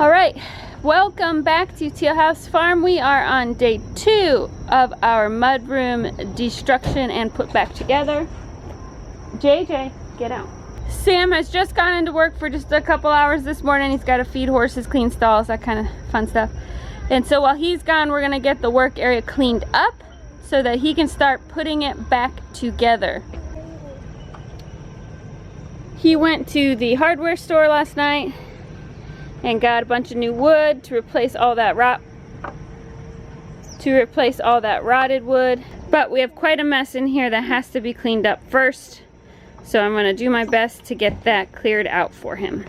All right, welcome back to Teal House Farm. We are on day 2 of our mudroom destruction and put back together. JJ, get out. Sam has just gone into work for just a couple hours this morning. He's got to feed horses, clean stalls, that kind of fun stuff. And so while he's gone, we're gonna get the work area cleaned up so that he can start putting it back together. He went to the hardware store last night and got a bunch of new wood to replace all that rotted wood. But we have quite a mess in here that has to be cleaned up first. So I'm gonna do my best to get that cleared out for him.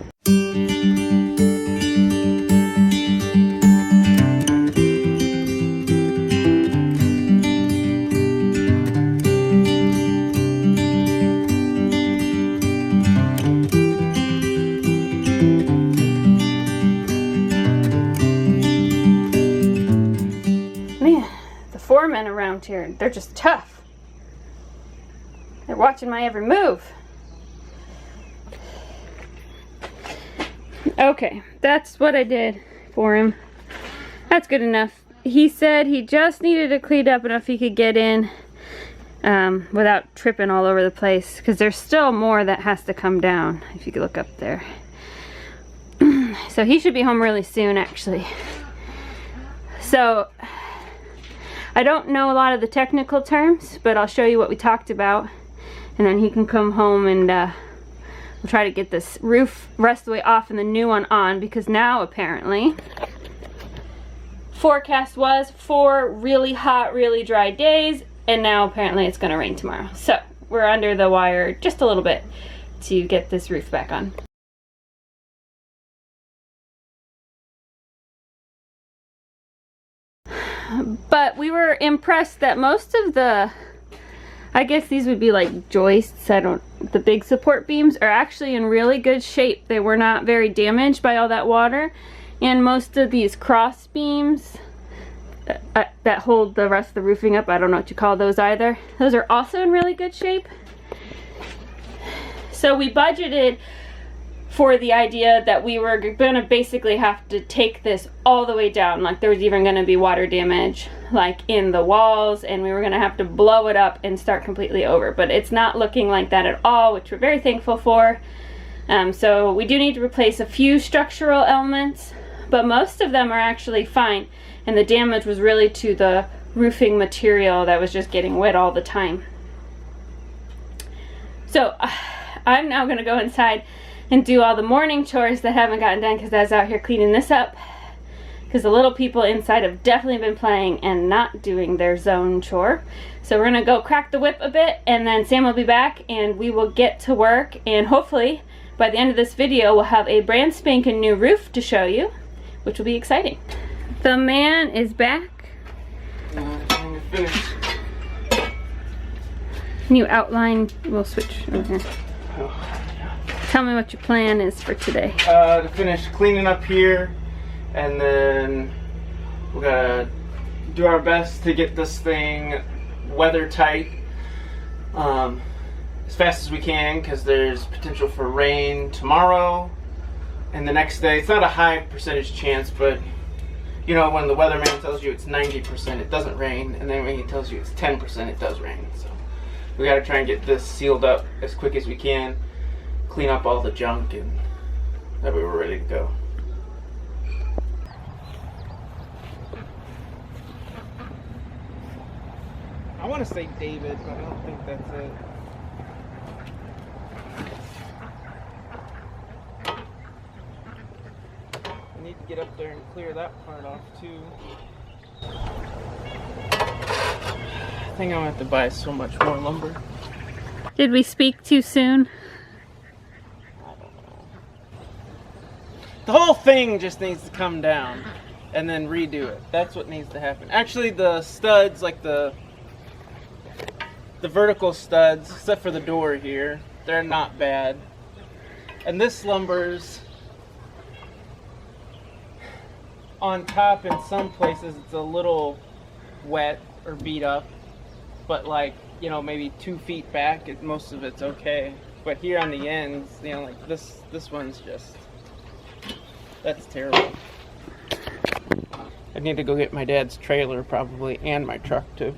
Foremen around here, they're just tough. They're watching my every move. Okay, that's what I did for him. That's good enough. He said he just needed it cleaned up enough he could get in without tripping all over the place, because there's still more that has to come down, if you could look up there. So he should be home really soon, actually. So I don't know a lot of the technical terms, but I'll show you what we talked about, and then he can come home and we'll try to get this roof rest of the way off and the new one on, because now apparently forecast was 4 really hot, really dry days, and now apparently it's gonna rain tomorrow. So we're under the wire just a little bit to get this roof back on. But we were impressed that most of the, I guess these would be like joists, the big support beams are actually in really good shape. They were not very damaged by all that water. And most of these cross beams that hold the rest of the roofing up, I don't know what you call those either, those are also in really good shape. So we budgeted for the idea that we were gonna basically have to take this all the way down. Like there was even gonna be water damage like in the walls, and we were gonna have to blow it up and start completely over. But it's not looking like that at all, which we're very thankful for. So we do need to replace a few structural elements, but most of them are actually fine. And the damage was really to the roofing material that was just getting wet all the time. So I'm now gonna go inside and do all the morning chores that haven't gotten done, because I was out here cleaning this up, because the little people inside have definitely been playing and not doing their zone chore. So we're gonna go crack the whip a bit, and then Sam will be back and we will get to work, and hopefully by the end of this video we'll have a brand spanking new roof to show you, which will be exciting. The man is back. I'm finished. New outline, we'll switch over here. Tell me what your plan is for today. To finish cleaning up here, and then we're gonna do our best to get this thing weather tight as fast as we can, because there's potential for rain tomorrow and the next day. It's not a high percentage chance, but you know, when the weatherman tells you it's 90% it doesn't rain, and then when he tells you it's 10% it does rain. So we gotta try and get this sealed up as quick as we can, clean up all the junk, and that way we're ready to go. I want to say David, but I don't think that's it. I need to get up there and clear that part off too. I think I'm gonna have to buy so much more lumber. Did we speak too soon? The whole thing just needs to come down and then redo it. That's what needs to happen. Actually, the studs, like the vertical studs, except for the door here, they're not bad. And this lumber's on top. In some places it's a little wet or beat up, but like, you know, maybe 2 feet back, most of it's okay. But here on the ends, you know, like this one's just That's terrible. I need to go get my dad's trailer probably and my truck to,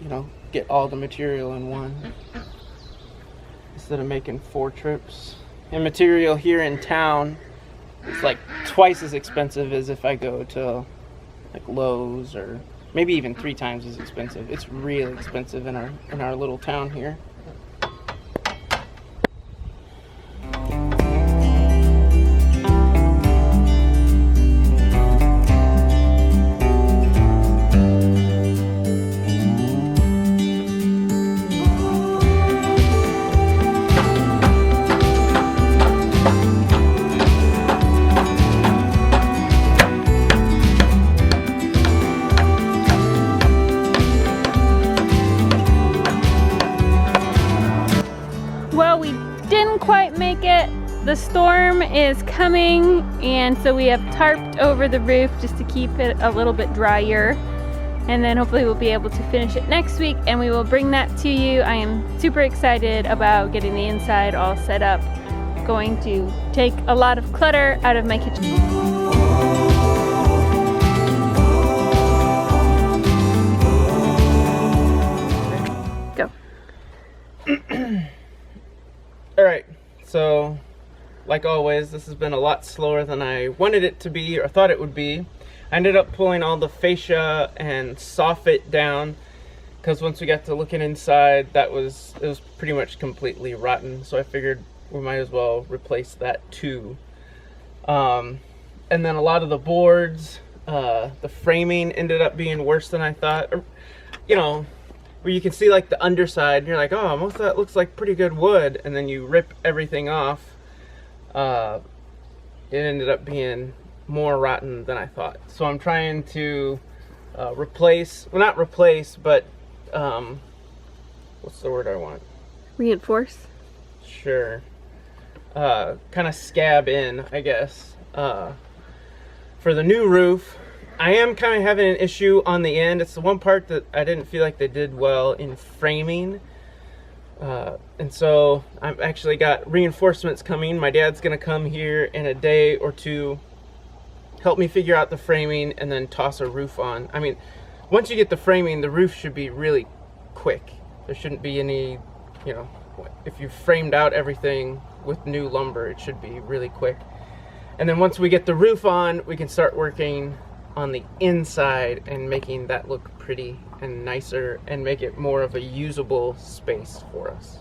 you know, get all the material in one instead of making 4 trips. And material here in town is like twice as expensive as if I go to like Lowe's, or maybe even 3 times as expensive. It's really expensive in our little town here. Well, we didn't quite make it. The storm is coming, and so we have tarped over the roof just to keep it a little bit drier. And then hopefully we'll be able to finish it next week, and we will bring that to you. I am super excited about getting the inside all set up. Going to take a lot of clutter out of my kitchen. Go. Alright, so like always, this has been a lot slower than I wanted it to be or thought it would be. I ended up pulling all the fascia and soffit down because once we got to looking inside, it was pretty much completely rotten, so I figured we might as well replace that too. And then a lot of the boards, the framing ended up being worse than I thought. You know, where you can see like the underside and you're like, oh, most of that looks like pretty good wood, and then you rip everything off. It ended up being more rotten than I thought. So I'm trying to replace, well, not replace, but what's the word I want? Reinforce? Sure. Kind of scab in, I guess. For the new roof, I am kind of having an issue on the end. It's the one part that I didn't feel like they did well in framing. And so I've actually got reinforcements coming. My dad's gonna come here in a day or two, help me figure out the framing, and then toss a roof on. I mean, once you get the framing, the roof should be really quick. There shouldn't be any, you know, if you've framed out everything with new lumber, it should be really quick. And then once we get the roof on, we can start working on the inside and making that look pretty and nicer and make it more of a usable space for us.